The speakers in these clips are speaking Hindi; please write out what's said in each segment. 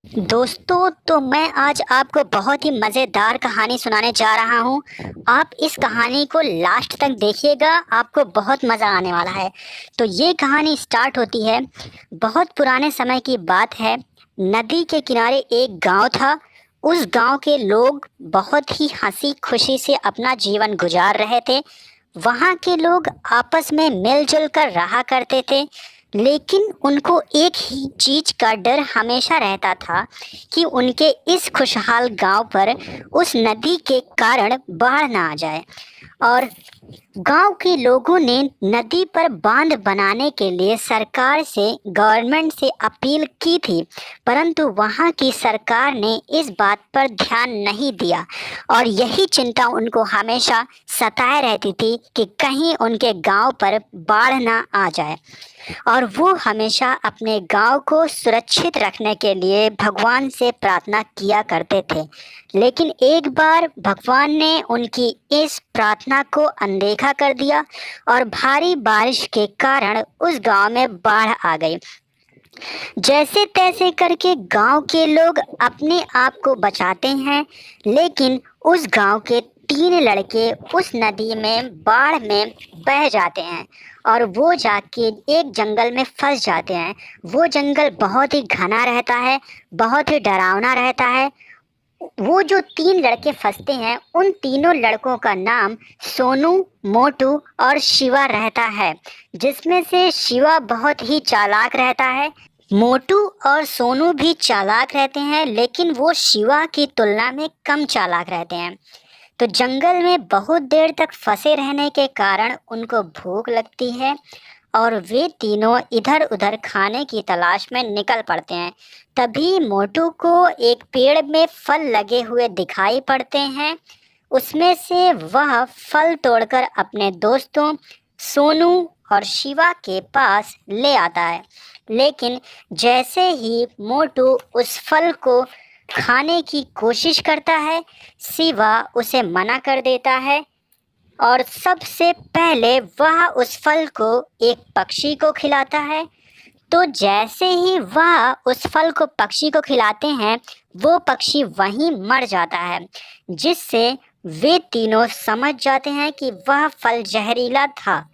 दोस्तों, तो मैं आज आपको बहुत ही मज़ेदार कहानी सुनाने जा रहा हूँ। आप इस कहानी को लास्ट तक देखिएगा, आपको बहुत मज़ा आने वाला है। तो ये कहानी स्टार्ट होती है, बहुत पुराने समय की बात है। नदी के किनारे एक गांव था। उस गांव के लोग बहुत ही हंसी खुशी से अपना जीवन गुजार रहे थे। वहाँ के लोग आपस में मिलजुल कर रहा करते थे, लेकिन उनको एक ही चीज का डर हमेशा रहता था कि उनके इस खुशहाल गांव पर उस नदी के कारण बाढ़ ना आ जाए। और गांव के लोगों ने नदी पर बांध बनाने के लिए सरकार से, गवर्नमेंट से अपील की थी, परंतु वहां की सरकार ने इस बात पर ध्यान नहीं दिया। और यही चिंता उनको हमेशा सताए रहती थी कि कहीं उनके गांव पर बाढ़ ना आ जाए। और वो हमेशा अपने गांव को सुरक्षित रखने के लिए भगवान से प्रार्थना किया करते थे। लेकिन एक बार भगवान ने उनकी इस प्रार्थना को अनदेखा कर दिया और भारी बारिश के कारण उस गांव में बाढ़ आ गई। जैसे तैसे करके गांव के लोग अपने आप को बचाते हैं, लेकिन उस गांव के 3 लड़के उस नदी में बाढ़ में बह जाते हैं और वो जाके एक जंगल में फंस जाते हैं। वो जंगल बहुत ही घना रहता है, बहुत ही डरावना रहता है। वो जो 3 लड़के फंसते हैं, उन तीनों लड़कों का नाम सोनू, मोटू और शिवा रहता है। जिसमें से शिवा बहुत ही चालाक रहता है। मोटू और सोनू भी चालाक रहते हैं, लेकिन वो शिवा की तुलना में कम चालाक रहते हैं। तो जंगल में बहुत देर तक फंसे रहने के कारण उनको भूख लगती है और वे तीनों इधर उधर खाने की तलाश में निकल पड़ते हैं। तभी मोटू को एक पेड़ में फल लगे हुए दिखाई पड़ते हैं। उसमें से वह फल तोड़कर अपने दोस्तों सोनू और शिवा के पास ले आता है। लेकिन जैसे ही मोटू उस फल को खाने की कोशिश करता है, शिवा उसे मना कर देता है और सबसे पहले वह उस फल को एक पक्षी को खिलाता है। तो जैसे ही वह उस फल को पक्षी को खिलाते हैं, वो पक्षी वहीं मर जाता है, जिससे वे तीनों समझ जाते हैं कि वह फल जहरीला था।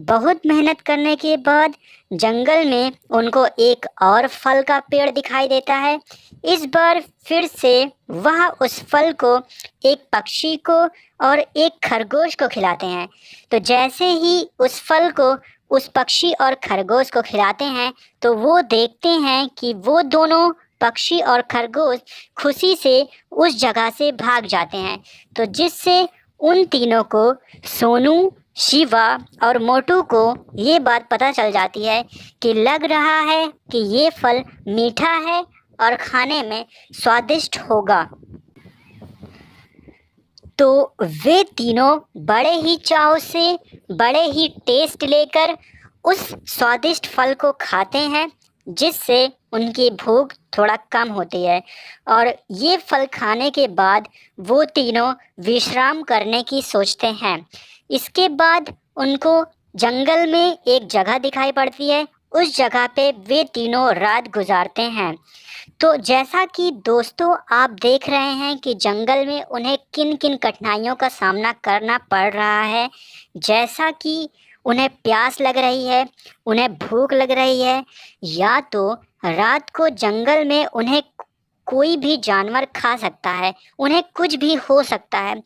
बहुत मेहनत करने के बाद जंगल में उनको एक और फल का पेड़ दिखाई देता है। इस बार फिर से वह उस फल को एक पक्षी को और एक खरगोश को खिलाते हैं। तो जैसे ही उस फल को उस पक्षी और खरगोश को खिलाते हैं, तो वो देखते हैं कि वो दोनों पक्षी और खरगोश खुशी से उस जगह से भाग जाते हैं। तो जिससे उन तीनों को, सोनू, शिवा और मोटू को ये बात पता चल जाती है कि लग रहा है कि ये फल मीठा है और खाने में स्वादिष्ट होगा। तो वे तीनों बड़े ही चाव से, बड़े ही टेस्ट लेकर उस स्वादिष्ट फल को खाते हैं, जिससे उनकी भूख थोड़ा कम होती है। और ये फल खाने के बाद वो तीनों विश्राम करने की सोचते हैं। इसके बाद उनको जंगल में एक जगह दिखाई पड़ती है। उस जगह पे वे तीनों रात गुजारते हैं। तो जैसा कि दोस्तों आप देख रहे हैं कि जंगल में उन्हें किन किन कठिनाइयों का सामना करना पड़ रहा है। जैसा कि उन्हें प्यास लग रही है, उन्हें भूख लग रही है, या तो रात को जंगल में उन्हें कोई भी जानवर खा सकता है, उन्हें कुछ भी हो सकता है।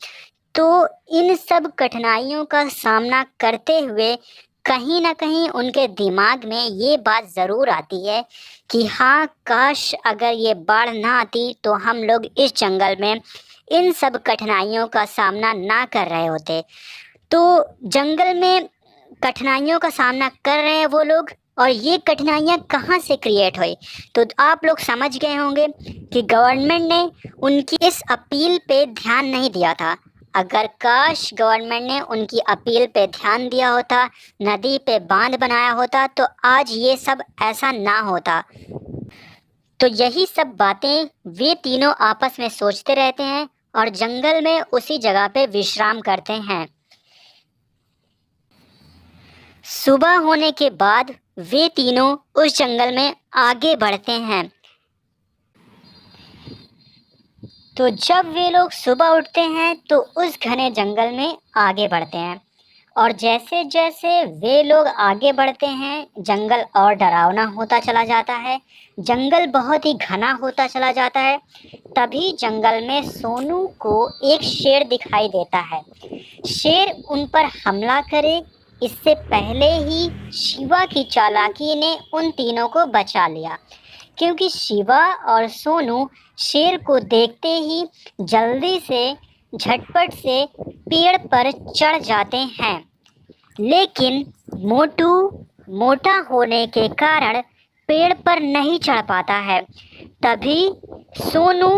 तो इन सब कठिनाइयों का सामना करते हुए कहीं ना कहीं उनके दिमाग में ये बात ज़रूर आती है कि हाँ, काश अगर ये बाढ़ ना आती तो हम लोग इस जंगल में इन सब कठिनाइयों का सामना ना कर रहे होते। तो जंगल में कठिनाइयों का सामना कर रहे हैं वो लोग, और ये कठिनाइयाँ कहाँ से क्रिएट हुई। तो आप लोग समझ गए होंगे कि गवर्नमेंट ने उनकी इस अपील पे ध्यान नहीं दिया था। अगर काश गवर्नमेंट ने उनकी अपील पे ध्यान दिया होता, नदी पे बांध बनाया होता, तो आज ये सब ऐसा ना होता। तो यही सब बातें वे तीनों आपस में सोचते रहते हैं और जंगल में उसी जगह पे विश्राम करते हैं। सुबह होने के बाद वे तीनों उस जंगल में आगे बढ़ते हैं। तो जब वे लोग सुबह उठते हैं तो उस घने जंगल में आगे बढ़ते हैं, और जैसे जैसे वे लोग आगे बढ़ते हैं जंगल और डरावना होता चला जाता है, जंगल बहुत ही घना होता चला जाता है। तभी जंगल में सोनू को एक शेर दिखाई देता है। शेर उन पर हमला करे इससे पहले ही शिवा की चालाकी ने उन तीनों को बचा लिया, क्योंकि शिवा और सोनू शेर को देखते ही जल्दी से झटपट से पेड़ पर चढ़ जाते हैं। लेकिन मोटू मोटा होने के कारण पेड़ पर नहीं चढ़ पाता है। तभी सोनू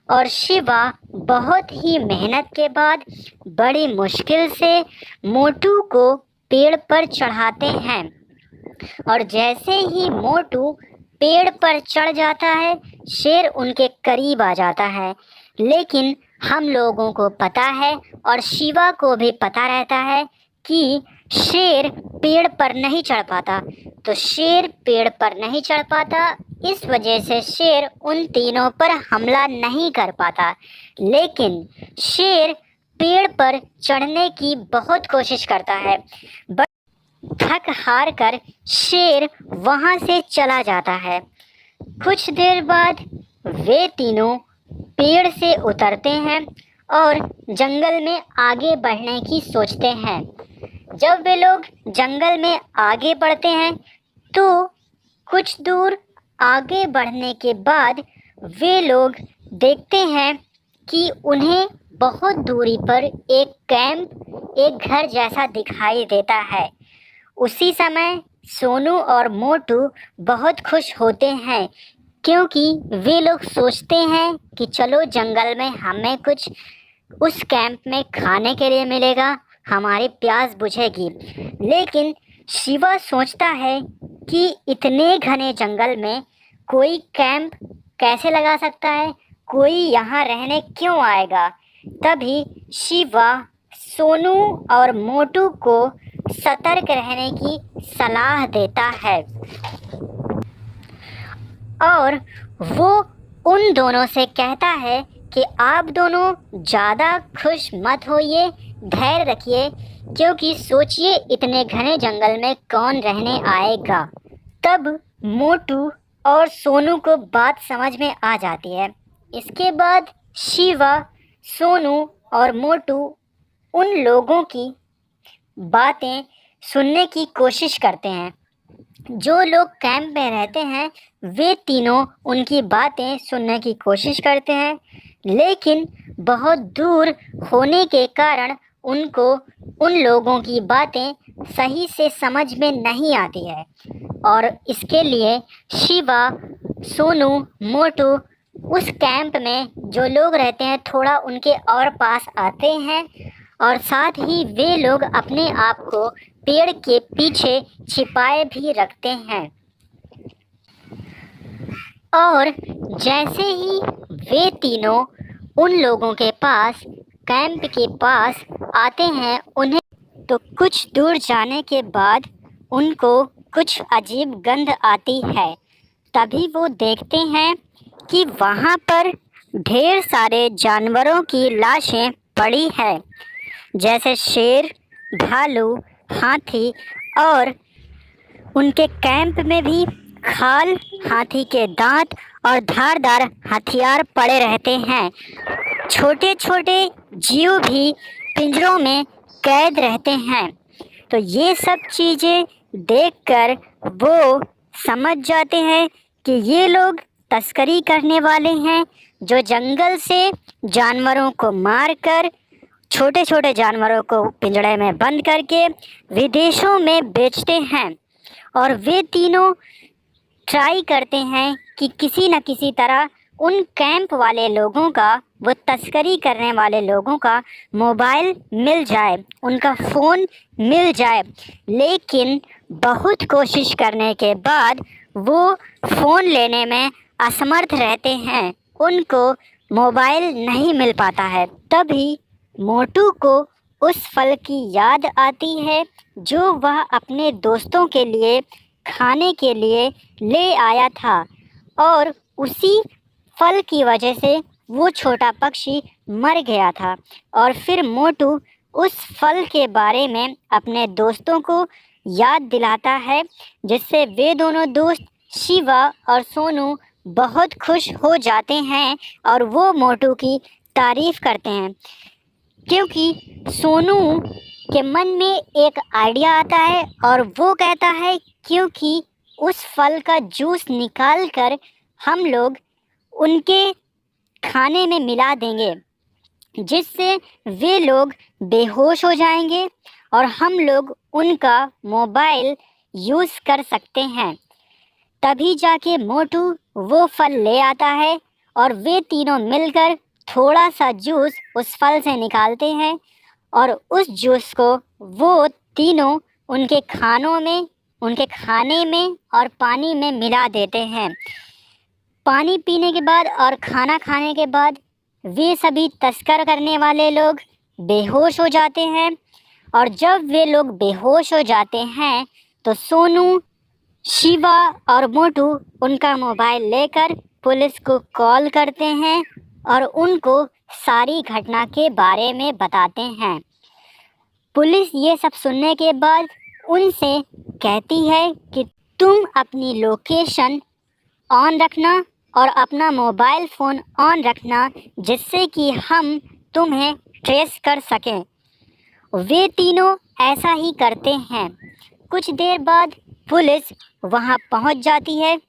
और शिवा बहुत ही मेहनत के बाद बड़ी मुश्किल से मोटू को पेड़ पर चढ़ाते हैं, और जैसे ही मोटू पेड़ पर चढ़ जाता है शेर उनके करीब आ जाता है। लेकिन हम लोगों को पता है और शिवा को भी पता रहता है कि शेर पेड़ पर नहीं चढ़ पाता, तो शेर पेड़ पर नहीं चढ़ पाता, इस वजह से शेर उन तीनों पर हमला नहीं कर पाता। लेकिन शेर पेड़ पर चढ़ने की बहुत कोशिश करता है, बट थक हार कर शेर वहाँ से चला जाता है। कुछ देर बाद वे तीनों पेड़ से उतरते हैं और जंगल में आगे बढ़ने की सोचते हैं। जब वे लोग जंगल में आगे बढ़ते हैं तो कुछ दूर आगे बढ़ने के बाद वे लोग देखते हैं कि उन्हें बहुत दूरी पर एक कैंप, एक घर जैसा दिखाई देता है। उसी समय सोनू और मोटू बहुत खुश होते हैं, क्योंकि वे लोग सोचते हैं कि चलो जंगल में हमें कुछ उस कैंप में खाने के लिए मिलेगा, हमारी प्यास बुझेगी। लेकिन शिवा सोचता है कि इतने घने जंगल में कोई कैंप कैसे लगा सकता है, कोई यहाँ रहने क्यों आएगा। तभी शिवा सोनू और मोटू को सतर्क रहने की सलाह देता है, और वो उन दोनों से कहता है कि आप दोनों ज़्यादा खुश मत होइए, धैर्य रखिए, क्योंकि सोचिए इतने घने जंगल में कौन रहने आएगा। तब मोटू और सोनू को बात समझ में आ जाती है। इसके बाद शिवा, सोनू और मोटू उन लोगों की बातें सुनने की कोशिश करते हैं। जो लोग कैंप में रहते हैं वे तीनों उनकी बातें सुनने की कोशिश करते हैं, लेकिन बहुत दूर होने के कारण उनको उन लोगों की बातें सही से समझ में नहीं आती है, और इसके लिए शिवा, सोनू, मोटू उस कैंप में जो लोग रहते हैं थोड़ा उनके और पास आते हैं, और साथ ही वे लोग अपने आप को पेड़ के पीछे छिपाए भी रखते हैं। और जैसे ही वे तीनों उन लोगों के पास, कैंप के पास आते हैं, उन्हें तो कुछ दूर जाने के बाद उनको कुछ अजीब गंध आती है। तभी वो देखते हैं कि वहाँ पर ढेर सारे जानवरों की लाशें पड़ी है, जैसे शेर, भालू, हाथी, और उनके कैंप में भी खाल, हाथी के दांत और धारदार हथियार पड़े रहते हैं। छोटे छोटे जीव भी पिंजरों में कैद रहते हैं। तो ये सब चीज़ें देखकर वो समझ जाते हैं कि ये लोग तस्करी करने वाले हैं, जो जंगल से जानवरों को मारकर, छोटे छोटे जानवरों को पिंजड़े में बंद करके विदेशों में बेचते हैं। और वे तीनों ट्राई करते हैं कि किसी न किसी तरह उन कैंप वाले लोगों का, वो तस्करी करने वाले लोगों का मोबाइल मिल जाए, उनका फ़ोन मिल जाए। लेकिन बहुत कोशिश करने के बाद वो फ़ोन लेने में असमर्थ रहते हैं, उनको मोबाइल नहीं मिल पाता है। तभी मोटू को उस फल की याद आती है जो वह अपने दोस्तों के लिए खाने के लिए ले आया था, और उसी फल की वजह से वो छोटा पक्षी मर गया था। और फिर मोटू उस फल के बारे में अपने दोस्तों को याद दिलाता है, जिससे वे दोनों दोस्त शिवा और सोनू बहुत खुश हो जाते हैं और वो मोटू की तारीफ़ करते हैं, क्योंकि सोनू के मन में एक आइडिया आता है और वो कहता है क्योंकि उस फल का जूस निकाल कर हम लोग उनके खाने में मिला देंगे, जिससे वे लोग बेहोश हो जाएंगे और हम लोग उनका मोबाइल यूज़ कर सकते हैं। तभी जाके मोटू वो फल ले आता है और वे तीनों मिलकर थोड़ा सा जूस उस फल से निकालते हैं और उस जूस को वो तीनों उनके खाने में और पानी में मिला देते हैं। पानी पीने के बाद और खाना खाने के बाद वे सभी तस्कर करने वाले लोग बेहोश हो जाते हैं और जब वे लोग बेहोश हो जाते हैं तो सोनू, शिवा और मोटू उनका मोबाइल लेकर पुलिस को कॉल करते हैं और उनको सारी घटना के बारे में बताते हैं। पुलिस ये सब सुनने के बाद उनसे कहती है कि तुम अपनी लोकेशन ऑन रखना और अपना मोबाइल फ़ोन ऑन रखना, जिससे कि हम तुम्हें ट्रेस कर सकें। वे तीनों ऐसा ही करते हैं। कुछ देर बाद पुलिस वहां पहुंच जाती है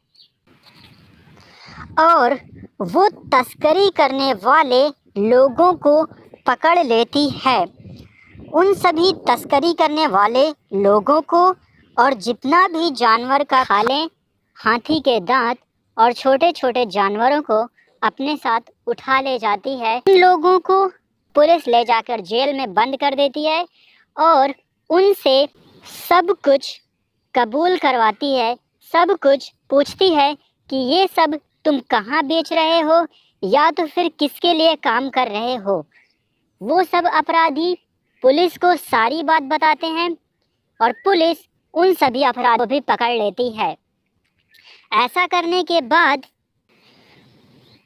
और वो तस्करी करने वाले लोगों को पकड़ लेती है। उन सभी तस्करी करने वाले लोगों को और जितना भी जानवर का खालें, हाथी के दांत और छोटे छोटे जानवरों को अपने साथ उठा ले जाती है। उन लोगों को पुलिस ले जाकर जेल में बंद कर देती है और उनसे सब कुछ कबूल करवाती है, सब कुछ पूछती है कि ये सब तुम कहाँ बेच रहे हो या तो फिर किसके लिए काम कर रहे हो। वो सब अपराधी पुलिस को सारी बात बताते हैं और पुलिस उन सभी अपराधियों को भी पकड़ लेती है। ऐसा करने के बाद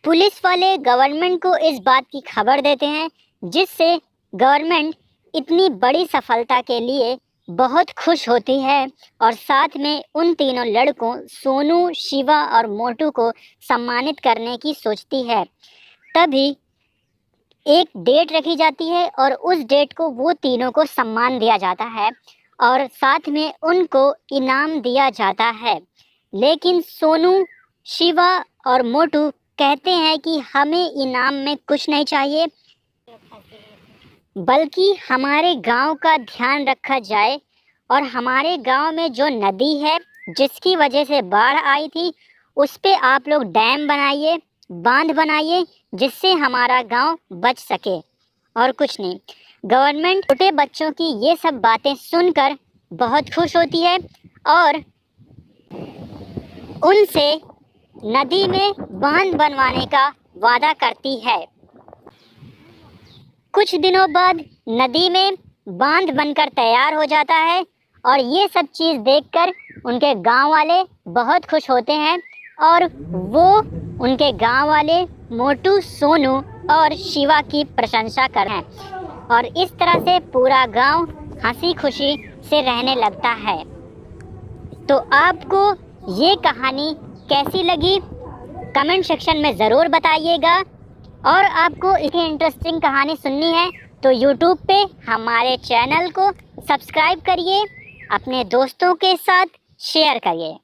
पुलिस वाले गवर्नमेंट को इस बात की खबर देते हैं, जिससे गवर्नमेंट इतनी बड़ी सफलता के लिए बहुत खुश होती है और साथ में उन तीनों लड़कों सोनू, शिवा और मोटू को सम्मानित करने की सोचती है। तभी एक डेट रखी जाती है और उस डेट को वो तीनों को सम्मान दिया जाता है और साथ में उनको इनाम दिया जाता है। लेकिन सोनू, शिवा और मोटू कहते हैं कि हमें इनाम में कुछ नहीं चाहिए, बल्कि हमारे गांव का ध्यान रखा जाए और हमारे गांव में जो नदी है जिसकी वजह से बाढ़ आई थी उस पे आप लोग डैम बनाइए, बांध बनाइए, जिससे हमारा गांव बच सके और कुछ नहीं। गवर्नमेंट छोटे बच्चों की ये सब बातें सुनकर बहुत खुश होती है और उनसे नदी में बांध बनवाने का वादा करती है। कुछ दिनों बाद नदी में बांध बनकर तैयार हो जाता है और ये सब चीज़ देखकर उनके गांव वाले बहुत खुश होते हैं और वो उनके गांव वाले मोटू, सोनू और शिवा की प्रशंसा कर रहे हैं और इस तरह से पूरा गांव हंसी खुशी से रहने लगता है। तो आपको ये कहानी कैसी लगी कमेंट सेक्शन में ज़रूर बताइएगा और आपको इतनी इंटरेस्टिंग कहानी सुननी है तो यूट्यूब पे हमारे चैनल को सब्सक्राइब करिए, अपने दोस्तों के साथ शेयर करिए।